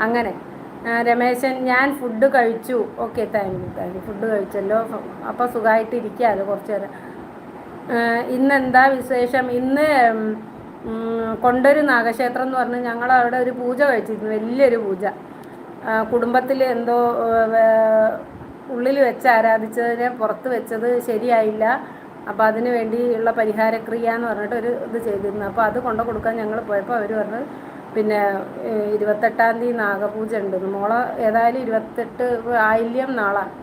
അങ്ങനെ. രമേശൻ ഞാൻ ഫുഡ് കഴിച്ചു. Okay, thank you. ഫുഡ് കഴിച്ചല്ലോ, അപ്പോൾ സുഖമായിട്ടിരിക്കാമല്ലോ കുറച്ച് നേരം. ഇന്നെന്താ വിശേഷം? ഇന്ന് കൊണ്ടൊരു നാഗക്ഷേത്രം എന്ന് പറഞ്ഞ് ഞങ്ങളവിടെ ഒരു പൂജ കഴിച്ചിരുന്നു, വലിയൊരു പൂജ. കുടുംബത്തിൽ എന്തോ ഉള്ളിൽ വെച്ച് ആരാധിച്ചതിനെ പുറത്ത് വെച്ചത് ശരിയായില്ല, അപ്പോൾ അതിന് വേണ്ടിയുള്ള പരിഹാരക്രിയ എന്ന് പറഞ്ഞിട്ട് ഒരു ഇത് ചെയ്തിരുന്നു. അപ്പോൾ അത് കൊണ്ടു കൊടുക്കാൻ ഞങ്ങൾ പോയപ്പോൾ അവർ പറഞ്ഞു പിന്നെ 28-ാം തീയതി നാഗപൂജ ഉണ്ടെന്ന്. മോളെ ഏതായാലും 28 ആയില്യം നാളാണ്.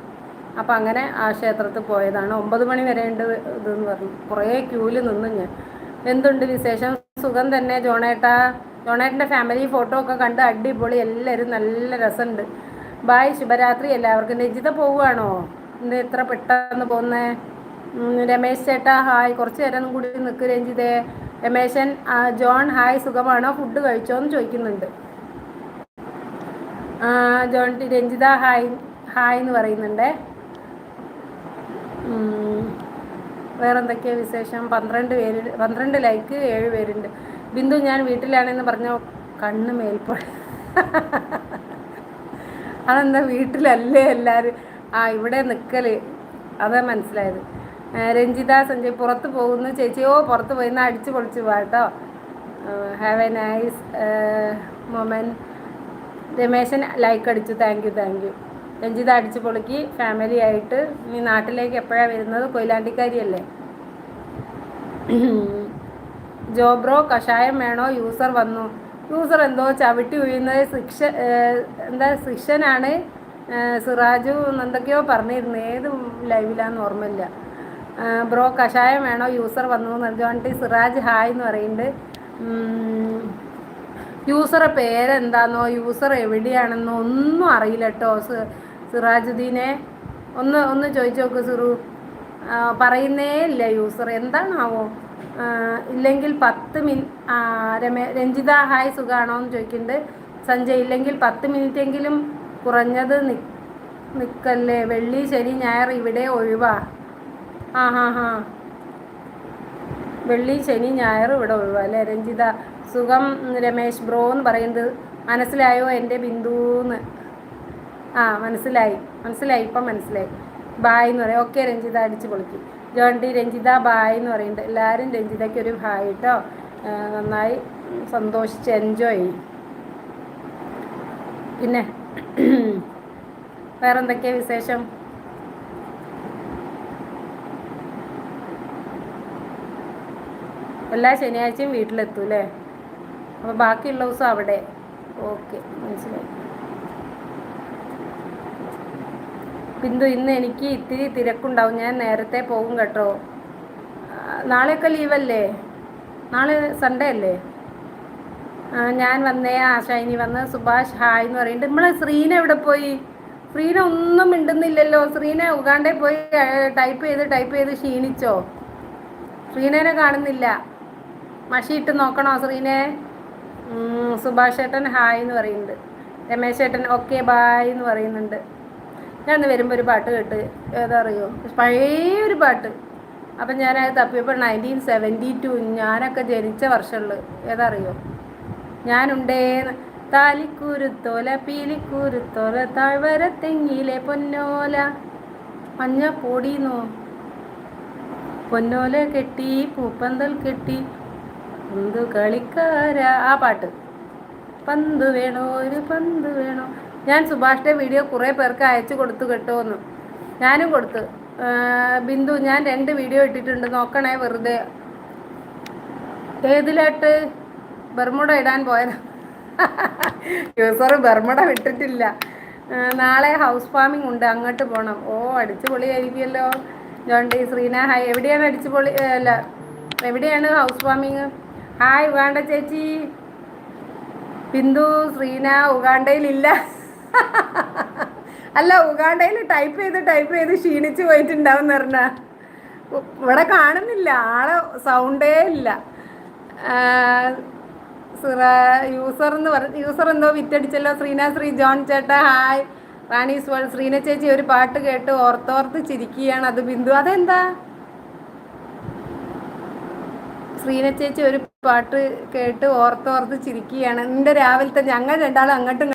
അപ്പം അങ്ങനെ ആ ക്ഷേത്രത്തിൽ പോയതാണ്. 9 മണി വരെ ഉണ്ട് ഇതെന്ന് പറഞ്ഞു. കുറേ ക്യൂവിൽ നിന്നു ഞാൻ. എന്തുണ്ട് വിശേഷം? സുഖം തന്നെ ജോണേട്ടൻ്റെ ഫാമിലി ഫോട്ടോ ഒക്കെ കണ്ട് അടിപൊളി, എല്ലാവരും നല്ല രസമുണ്ട്. ബായ്, ശുഭരാത്രി എല്ലാവർക്കും. രജിത പോവുകയാണോ? എന്ത് എത്ര പെട്ടെന്ന് പോകുന്നേ? രമേശ് ചേട്ടാ ഹായ്, കുറച്ച് നേരം കൂടി നിൽക്ക് രഞ്ജിതേ. രമേശൻ ജോൺ ഹായ്, സുഖമാണോ? ഫുഡ് കഴിച്ചോ എന്ന് ചോദിക്കുന്നുണ്ട്. ജോൺ രഞ്ജിത ഹായ് ഹായ് എന്ന് പറയുന്നുണ്ട്. വേറെ എന്തൊക്കെയാണ് വിശേഷം? 12 ലൈക്ക്, 7 പേരുണ്ട്. ബിന്ദു ഞാൻ വീട്ടിലാണെന്ന് പറഞ്ഞോ, കണ്ണ് മേൽപ്പോൾ. അതെന്താ വീട്ടിലല്ലേ എല്ലാവരും? ഇവിടെ നിൽക്കൽ, അതാ മനസ്സിലായത്. രഞ്ജിത സഞ്ജയ് പുറത്ത് പോകുന്നു ചേച്ചി. പുറത്ത് പോയി എന്നാൽ അടിച്ച് പൊളിച്ച് പോവാ കേട്ടോ. Have a nice moment. Ramesan like അടിച്ചു, താങ്ക് യു. രഞ്ജിത അടിച്ച് പൊളിക്ക് ഫാമിലി ആയിട്ട്. നീ നാട്ടിലേക്ക് എപ്പോഴാണ് വരുന്നത്? കൊയിലാണ്ടിക്കാരിയല്ലേ? ജോബ്രോ കഷായം വേണോ? യൂസർ വന്നു. യൂസർ എന്തോ ചവിട്ടി വീഴുന്നത് ശിക്ഷനാണ്. സിറാജു എന്തൊക്കെയോ പറഞ്ഞിരുന്നു, ഏത് ലൈവിലാന്ന് ഓർമ്മയില്ല. ബ്രോ കഷായം വേണോ? യൂസർ വന്നു എന്ന് സിറാജ് ഹായ് എന്ന് പറയുന്നുണ്ട്. യൂസറെ പേരെന്താണെന്നോ യൂസർ എവിടെയാണെന്നോ ഒന്നും അറിയില്ല കേട്ടോ. സിറാജുദ്ദീനെ ഒന്ന് ചോദിച്ചു നോക്ക് സിറു. പറയുന്നേ ഇല്ല യൂസർ, എന്താണാവോ? ഇല്ലെങ്കിൽ 10 രഞ്ജിത ഹായ് സുഖാണോ എന്ന് ചോദിക്കുന്നുണ്ട്. സഞ്ജയ് ഇല്ലെങ്കിൽ 10 മിനിറ്റെങ്കിലും കുറഞ്ഞത് നിൽക്കല്ലേ, വെള്ളി ശനി ഞായർ ഇവിടെ ഒഴിവാ. വെള്ളി ശനി ഞായർ ഇവിടെ ഒഴിവാ അല്ലേ? രഞ്ജിത സുഖം രമേശ് ബ്രോ എന്ന് പറയുന്നത് മനസ്സിലായോ എൻ്റെ ബിന്ദുന്ന്? മനസ്സിലായി, ഇപ്പം മനസ്സിലായി. ബായ് എന്ന് പറയും. ഓക്കെ രഞ്ജിത അടിച്ച് പൊളിക്കും. ജോൺ ടി രഞ്ജിത ബായ് എന്ന് പറയുന്നുണ്ട്. എല്ലാവരും രഞ്ജിതയ്ക്ക് ഒരു ഹായ് കേട്ടോ. നന്നായി സന്തോഷിച്ച് എൻജോയ് ചെയ്യും. പിന്നെ വേറെന്തൊക്കെയാണ് വിശേഷം? എല്ലാ ശനിയാഴ്ചയും വീട്ടിലെത്തും അല്ലേ? അപ്പോൾ ബാക്കിയുള്ള ദിവസം അവിടെ. ഓക്കെ, മനസ്സിലായി. ബിന്ദു ഇന്ന് എനിക്ക് ഇത്തിരി തിരക്കുണ്ടാവും, ഞാൻ നേരത്തെ പോകും കേട്ടോ. നാളെയൊക്കെ ലീവല്ലേ? നാളെ സൺഡേ അല്ലേ? ഞാൻ വന്നേ. ഷൈനി വന്ന്. സുഭാഷ് ഹായ് എന്ന് പറയുന്നുണ്ട്. നമ്മളെ ശ്രീന എവിടെ പോയി? ശ്രീന ഒന്നും മിണ്ടുന്നില്ലല്ലോ. ശ്രീന ഉഗാണ്ടേ പോയി ടൈപ്പ് ചെയ്ത് ക്ഷീണിച്ചോ? ശ്രീനേനെ കാണുന്നില്ല. മഷിയിട്ട് നോക്കണോ ശ്രീനെ? സുഭാഷ് ഏട്ടൻ ഹായ് എന്ന് പറയുന്നുണ്ട്. രമേശ് ഏട്ടൻ ഓക്കെ ബായ് എന്ന് പറയുന്നുണ്ട്. ഞാൻ ഇന്ന് വരുമ്പോൾ ഒരു പാട്ട് കേട്ട്, ഏതാ അറിയോ? പഴയ ഒരു പാട്ട്. അപ്പം ഞാനത് തപ്പിയപ്പോൾ 1972, ഞാനൊക്കെ ജനിച്ച വർഷമുള്ളത്. ഏതാ അറിയോ? ഞാനുണ്ടേന്ന്. താലിക്കൂരുത്തോല പീലിക്കൂരുത്തോല താഴ്വര തെങ്ങിയിലെ പൊന്നോല മഞ്ഞ പൊടിന്നോ പൊന്നോല കെട്ടി പൂപ്പന്തൽ കെട്ടി പന്ത് കളിക്കാര. ആ പാട്ട്. പന്ത് വേണോ, ഒരു പന്ത് വേണോ. ഞാൻ സുഭാഷിൻ്റെ വീഡിയോ കുറേ പേർക്ക് അയച്ചു കൊടുത്തു കേട്ടോന്ന്. ഞാനും കൊടുത്തു. ബിന്ദു ഞാൻ 2 വീഡിയോ ഇട്ടിട്ടുണ്ട്, നോക്കണേ വെറുതെ. ഏതിലായിട്ട്? ബർമുട ഇടാൻ പോയത്. യൂസർ ബർമുട വിട്ടിട്ടില്ല. നാളെ ഹൗസ് ഫാമിംഗ് ഉണ്ട്, അങ്ങോട്ട് പോകണം. അടിച്ചു പൊളിയായിരിക്കുമല്ലോ. John T Sreena hi. എവിടെയാണ് അടിച്ചു പൊളി? അല്ല, എവിടെയാണ് ഹൗസ് ഫാമിങ്? ഹായ് ഉഗാണ്ട ചേച്ചി. ബിന്ദു ശ്രീന ഉഗാണ്ടയിലില്ല. അല്ല, ഉഗാണ്ടയിൽ ടൈപ്പ് ചെയ്ത് ക്ഷീണിച്ച് പോയിട്ടുണ്ടാവും എന്ന് പറഞ്ഞാൽ ഇവിടെ കാണുന്നില്ല ആളെ, സൗണ്ടേ ഇല്ല. യൂസർ എന്തോ വിറ്റടിച്ചല്ലോ. ശ്രീ ജോൺ ചേട്ടാ ഹായ്. റാണീസ് വേൾഡ്. ശ്രീന ചേച്ചി ഒരു പാട്ട് കേട്ട് ഓർത്തോർത്ത് ചിരിക്കുകയാണ്. അത് ബിന്ദു. അതെന്താ? ശ്രീന ചേച്ചി ഒരു പാട്ട് കേട്ട് ഓർത്തോർത്ത് ചിരിക്കുകയാണ്. നിന്റെ രാവിലത്തെ ഞങ്ങൾ രണ്ടാളും അങ്ങോട്ടും